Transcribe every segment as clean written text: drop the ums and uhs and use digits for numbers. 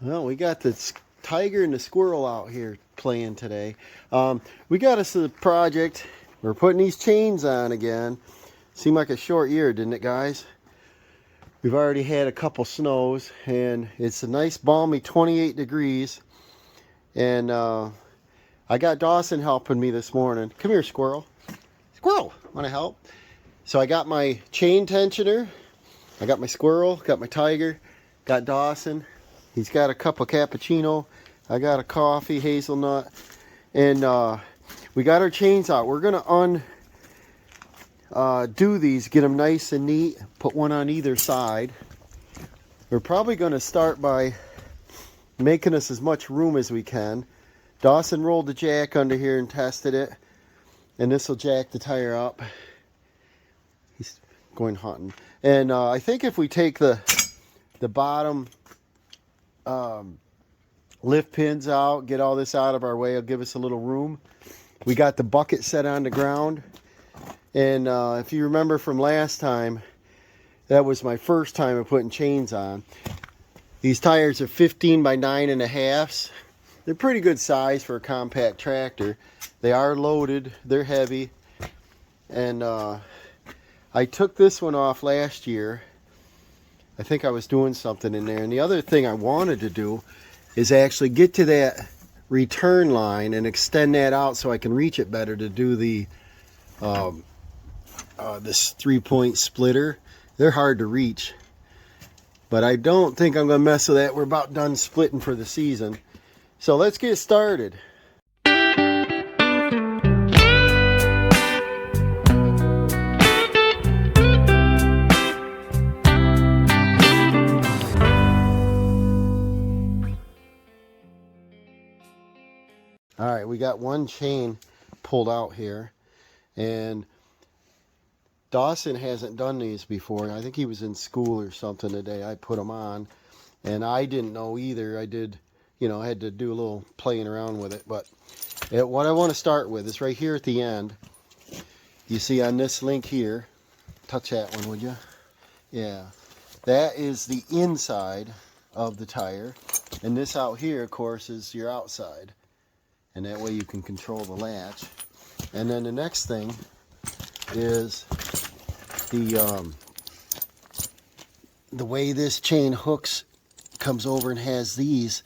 Well, we got the tiger and the squirrel out here playing today. We got us a project. We're putting these chains on again. Seemed like a short year, didn't it, guys? We've already had a couple snows, and it's a nice balmy 28 degrees. And I got Dawson helping me this morning. Come here, squirrel. Squirrel, want to help? So I got my chain tensioner. I got my squirrel, got my tiger, got Dawson. He's got a cup of cappuccino. I got a coffee, hazelnut. And we got our chains out. We're going to undo these, get them nice and neat, put one on either side. We're probably going to start by making us as much room as we can. Dawson rolled the jack under here and tested it. And this will jack the tire up. He's going hunting. And I think if we take the bottom lift pins out, get all this out of our way, it'll give us a little room. We got the bucket set on the ground. And if you remember from last time, that was my first time of putting chains on. These tires are 15 by 9.5. They're pretty good size for a compact tractor. They are loaded, they're heavy. And I took this one off last year. I think I was doing something in there. And the other thing I wanted to do is actually get to that return line and extend that out so I can reach it better to do the this 3-point splitter. They're hard to reach, but I don't think I'm gonna mess with that. We're about done splitting for the season, so let's get started. All right, we got one chain pulled out here, and Dawson hasn't done these before. I think he was in school or something today. I put them on, and I didn't know either. I did, I had to do a little playing around with it. But what I want to start with is right here at the end. You see on this link here, touch that one, would you? Yeah, that is the inside of the tire, and this out here, of course, is your outside. And that way you can control the latch. And then the next thing is the way this chain hooks, comes over and has these,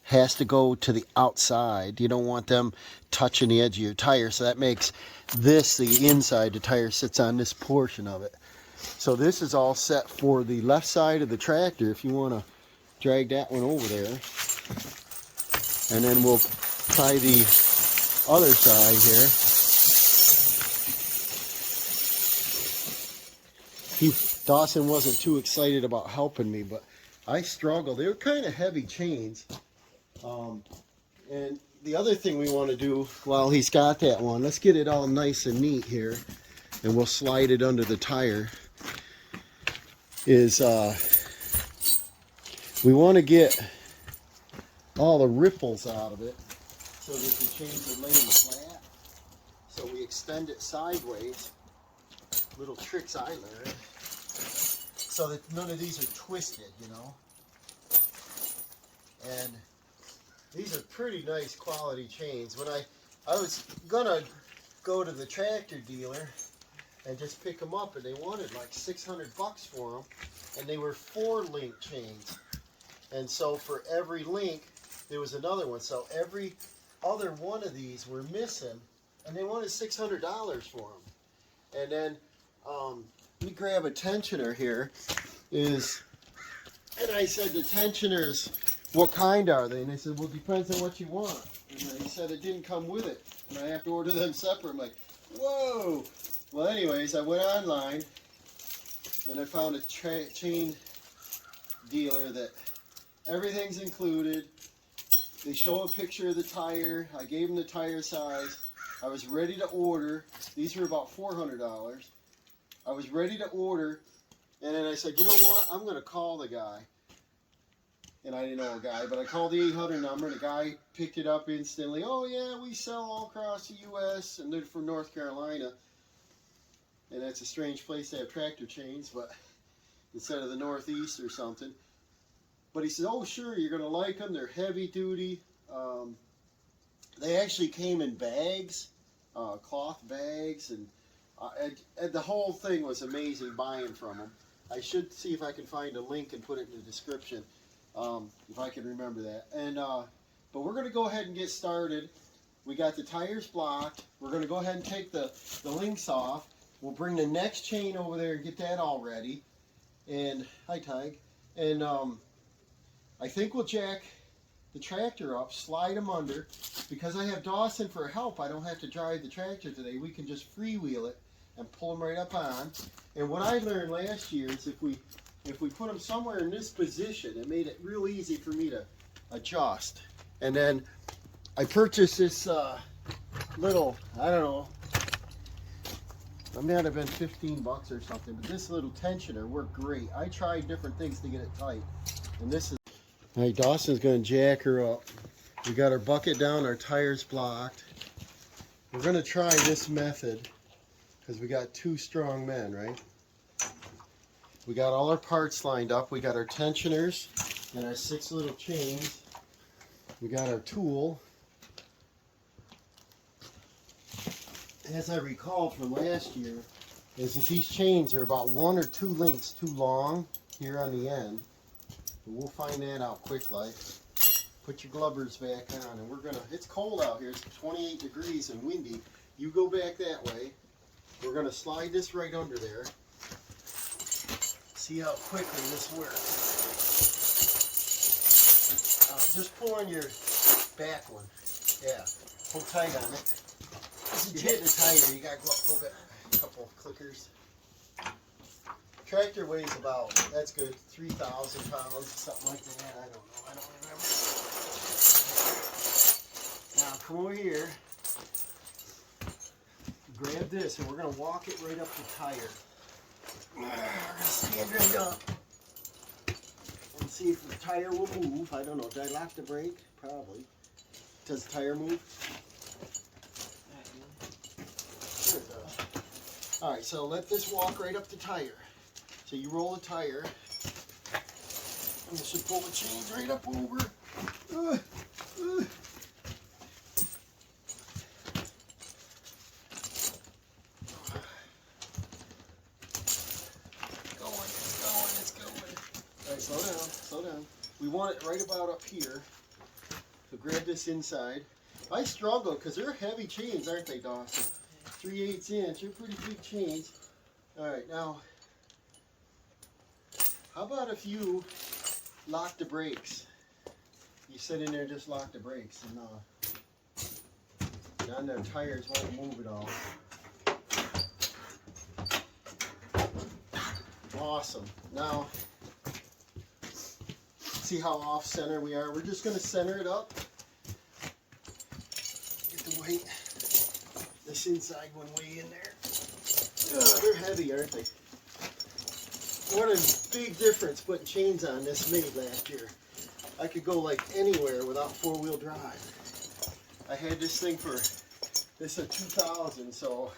has to go to the outside. You don't want them touching the edge of your tire, so that makes this the inside. The tire sits on this portion of it. So this is all set for the left side of the tractor if you want to drag that one over there. And then we'll try the other side here. Dawson wasn't too excited about helping me, but I struggled. They were kind of heavy chains. And the other thing we want to do while he's got that one, let's get it all nice and neat here, and we'll slide it under the tire, is we want to get all the ripples out of it so that the chains are laying flat. So we extend it sideways. Little tricks I learned. So that none of these are twisted, And these are pretty nice quality chains. When I was gonna go to the tractor dealer and just pick them up, and they wanted like $600 for them, and they were 4-link chains. And so for every link, there was another one. So every other one of these were missing, and they wanted $600 for them. And then we grab a tensioner here. And I said, the tensioners, what kind are they? And they said, well, it depends on what you want. And they said it didn't come with it, and I have to order them separate. I'm like, whoa. Well, anyways, I went online, and I found a chain dealer that everything's included. They show a picture of the tire. I gave them the tire size. I was ready to order. These were about $400. I was ready to order, and then I said, you know what? I'm going to call the guy. And I didn't know a guy, but I called the 800 number, and the guy picked it up instantly. Oh, yeah, we sell all across the U.S., and they're from North Carolina. And that's a strange place to have tractor chains, but instead of the Northeast or something. But he said, oh, sure, you're going to like them. They're heavy duty. They actually came in bags, cloth bags, and the whole thing was amazing buying from them. I should see if I can find a link and put it in the description, if I can remember that. And but we're going to go ahead and get started. We got the tires blocked. We're going to go ahead and take the links off. We'll bring the next chain over there and get that all ready. And, hi Tig. And I think we'll jack the tractor up, slide them under. Because I have Dawson for help, I don't have to drive the tractor today. We can just freewheel it and pull them right up on. And what I learned last year is if we put them somewhere in this position, it made it real easy for me to adjust. And then I purchased this little, I don't know, it might have been 15 bucks or something, but this little tensioner worked great. I tried different things to get it tight, and this is. All right, Dawson's going to jack her up. We got our bucket down, our tires blocked. We're going to try this method because we got 2 strong men, right? We got all our parts lined up. We got our tensioners and our 6 little chains. We got our tool. As I recalled from last year, is that these chains are about 1 or 2 lengths too long here on the end. And we'll find that out quick like. Put your glovers back on, and we're gonna, it's cold out here, it's 28 degrees and windy. You go back that way. We're gonna slide this right under there. See how quickly this works. Just pull on your back one. Yeah, pull tight on it. You're hitting it tighter, you gotta go up a little bit, a couple clickers. Tractor weighs about, that's good, 3,000 pounds, something like that. I don't know, I don't remember. Now come over here, grab this, and we're going to walk it right up the tire. We're going to stand right up and see if the tire will move. I don't know, did I lock the brake? Probably. Does the tire move? Sure it does. Alright, so let this walk right up the tire. So you roll the tire, and you should pull the chains right up over. It's going. All right, slow down. We want it right about up here. So grab this inside. I struggle because they're heavy chains, aren't they, Dawson? 3/8 inch, they're pretty big chains. All right, now. How about if you lock the brakes? You sit in there and just lock the brakes, and then their tires won't move at all. Awesome. Now, see how off center we are? We're just going to center it up. Get the weight, this inside one way in there. They're heavy, aren't they? What a big difference putting chains on this made last year. I could go like anywhere without 4-wheel drive. I had this thing for, this is 2000, so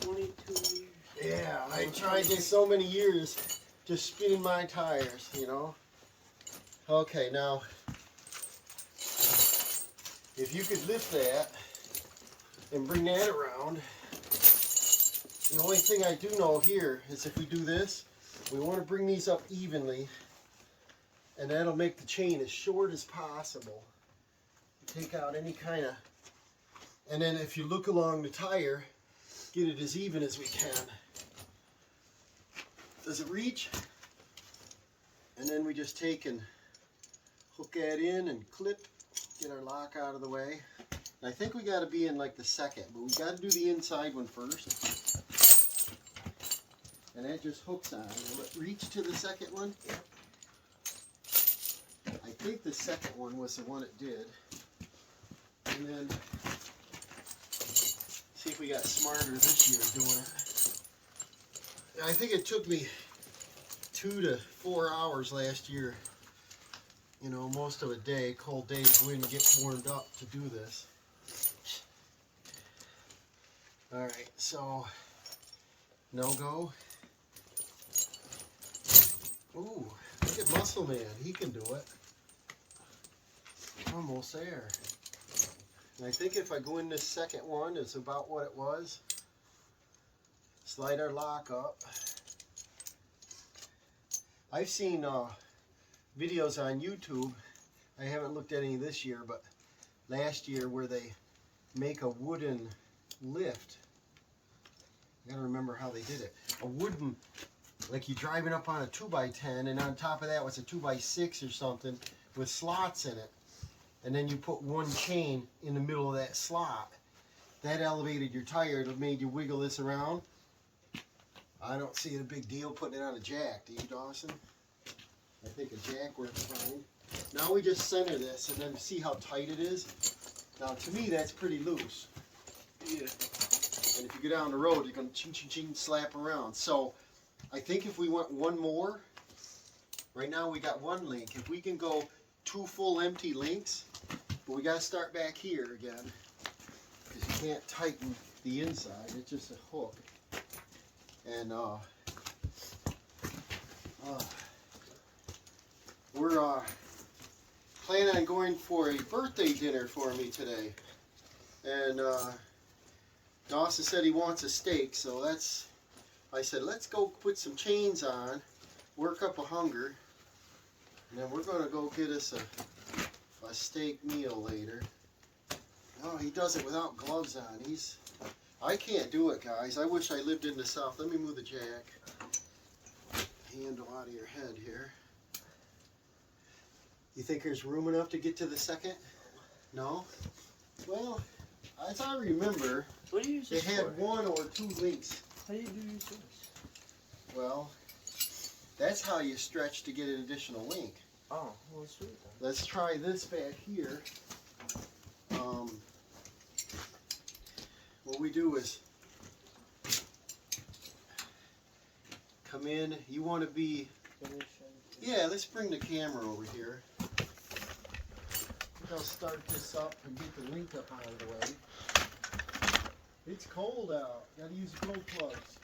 22 years. Yeah, I tried this so many years, just spinning my tires, you know. Okay, now, if you could lift that and bring that around, the only thing I do know here is if we do this, we want to bring these up evenly, and that'll make the chain as short as possible. Take out any kind of, and then if you look along the tire, get it as even as we can. Does it reach? And then we just take and hook that in and clip, get our lock out of the way. And I think we got to be in like the second, but we got to do the inside one first. And that just hooks on. Will it reach to the second one? Yep. I think the second one was the one it did. And then see if we got smarter this year doing it. I think it took me 2 to 4 hours last year. You know, most of a day, cold day, to go in and get warmed up to do this. Alright, so no go. Ooh, Look at Muscle Man. He can do it. Almost there. And I think if I go in this second one, it's about what it was. Slide our lock up. I've seen videos on YouTube. I haven't looked at any this year, but last year where they make a wooden lift. I gotta remember how they did it. A wooden, like you're driving up on a 2x10, and on top of that was a 2x6 or something with slots in it. And then you put one chain in the middle of that slot. That elevated your tire. It made you wiggle this around. I don't see a big deal putting it on a jack. Do you, Dawson? I think a jack works fine. Now we just center this and then see how tight it is. Now to me that's pretty loose. Yeah. And if you go down the road, you're going to ching ching ching slap around. So I think if we went one more, right now we got one link. If we can go 2 full empty links, but we got to start back here again because you can't tighten the inside. It's just a hook. And we're planning on going for a birthday dinner for me today. And Dawson said he wants a steak, so that's, I said, let's go put some chains on, work up a hunger, and then we're going to go get us a steak meal later. Oh, he does it without gloves on. I can't do it, guys. I wish I lived in the South. Let me move the jack handle out of your head here. You think there's room enough to get to the second? No? Well, as I remember, what do you use they this had for? 1 or 2 links. How do you use this? Well, that's how you stretch to get an additional link. Oh, well, let's do it then. Let's try this back here. What we do is come in. You want to be, yeah, let's bring the camera over here. I'll start this up and get the link up out of the way. It's cold out. Got to use cold plugs.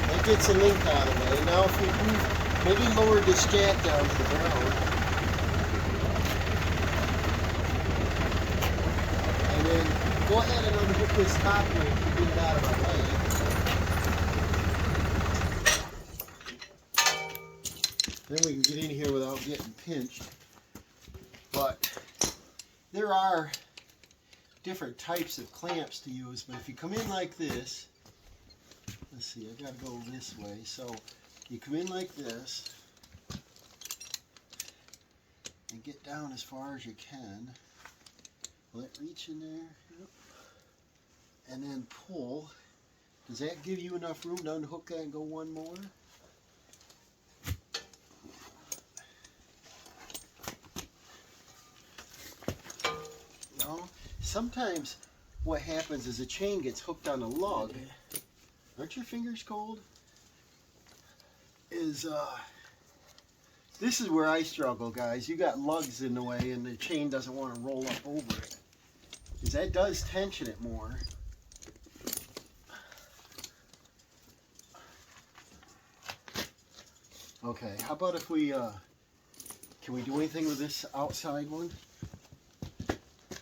That gets the link out of the way. Now if we move, maybe lower this jack down to the ground. And then go ahead and unhook this top link and get it out of our way. Then we can get in here without getting pinched. But there are different types of clamps to use. But if you come in like this, let's see, I gotta go this way. So you come in like this and get down as far as you can. Let it reach in there. Yep. And then pull. Does that give you enough room to unhook that and go one more? No. Sometimes what happens is a chain gets hooked on a lug. Aren't your fingers cold? This is where I struggle, guys. You got lugs in the way and the chain doesn't want to roll up over it. Because that does tension it more. Okay, how about if we, can we do anything with this outside one?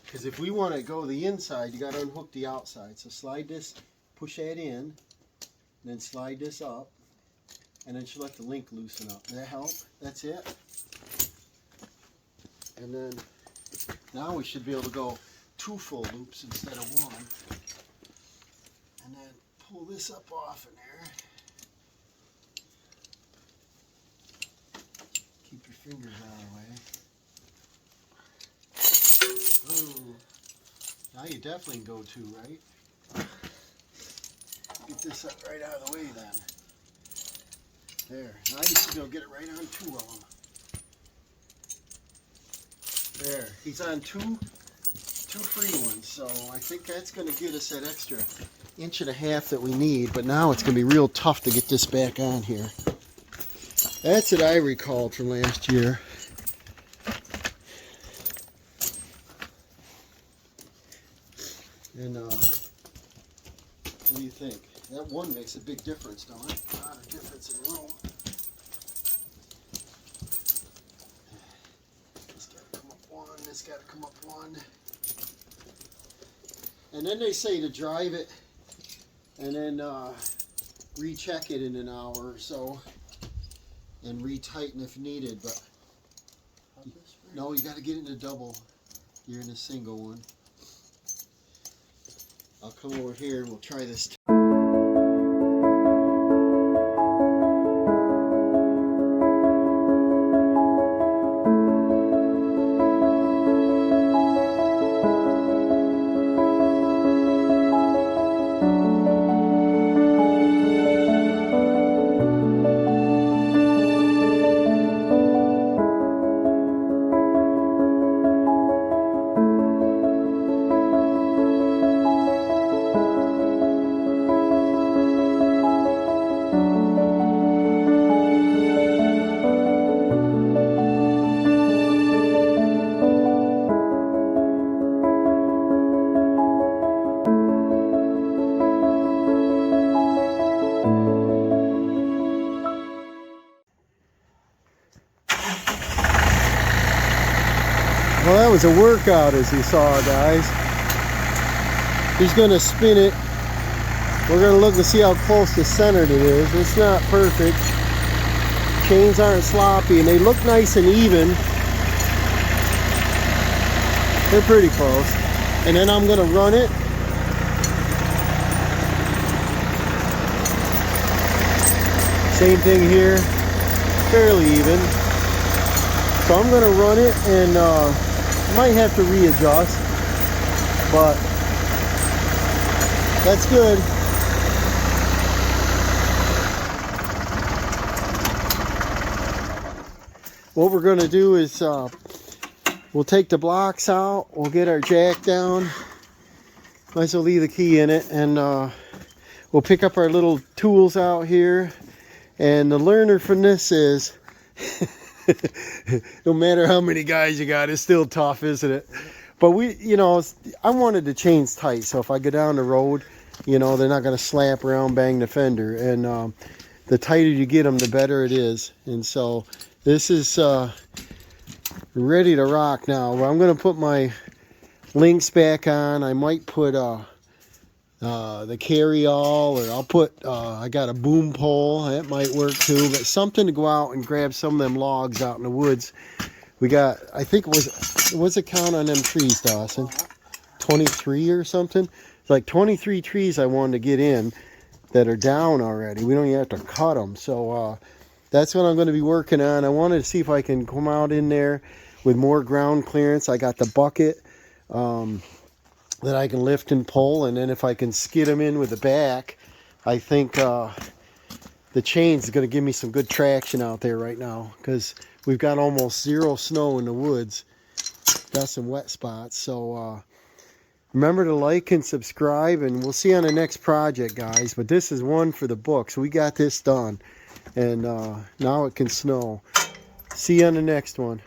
Because if we want to go the inside, you got to unhook the outside. So slide this, push that in, and then slide this up, and then just let the link loosen up. Does that help? That's it. And then now we should be able to go 2 full loops instead of 1. And then pull this up off in there. Keep your fingers out of the way. Ooh. Now you definitely can go 2, right? Get this up right out of the way then. There. Now you should be able to get it right on 2 of them. There. He's on two free ones, so I think that's going to get us that extra 1.5 inches that we need, but now it's going to be real tough to get this back on here. That's what I recalled from last year. And what do you think? That one makes a big difference, don't it? A lot of difference in room. This got to come up one, this got to come up one. And then they say to drive it and then recheck it in an hour or so and retighten if needed. But no, you got to get it in a double. You're in a single one. I'll come over here and we'll try this. Well, that was a workout, as you saw, guys. He's going to spin it. We're going to look and see how close to centered it is. It's not perfect. Chains aren't sloppy, and they look nice and even. They're pretty close. And then I'm going to run it. Same thing here. Fairly even. So I'm going to run it and might have to readjust, but that's good. What we're going to do is we'll take the blocks out, we'll get our jack down, might as well leave the key in it, and we'll pick up our little tools out here. And the learner from this is no matter how many guys you got, it's still tough, isn't it? But I wanted the chains tight, so if I go down the road, they're not going to slap around, bang the fender. And the tighter you get them, the better it is. And so this is ready to rock now. I'm going to put my links back on. I might put the carry-all, or I'll put, I got a boom pole, that might work too, but something to go out and grab some of them logs out in the woods. We got, I think what's the count on them trees, Dawson? 23 or something? It's like 23 trees I wanted to get in that are down already. We don't even have to cut them. So that's what I'm going to be working on. I wanted to see if I can come out in there with more ground clearance. I got the bucket that I can lift and pull, and then if I can skid them in with the back, I think the chains is going to give me some good traction out there right now, because we've got almost zero snow in the woods. Got some wet spots. So remember to like and subscribe, and we'll see you on the next project, guys. But this is one for the books. We got this done, and now it can snow. See you on the next one.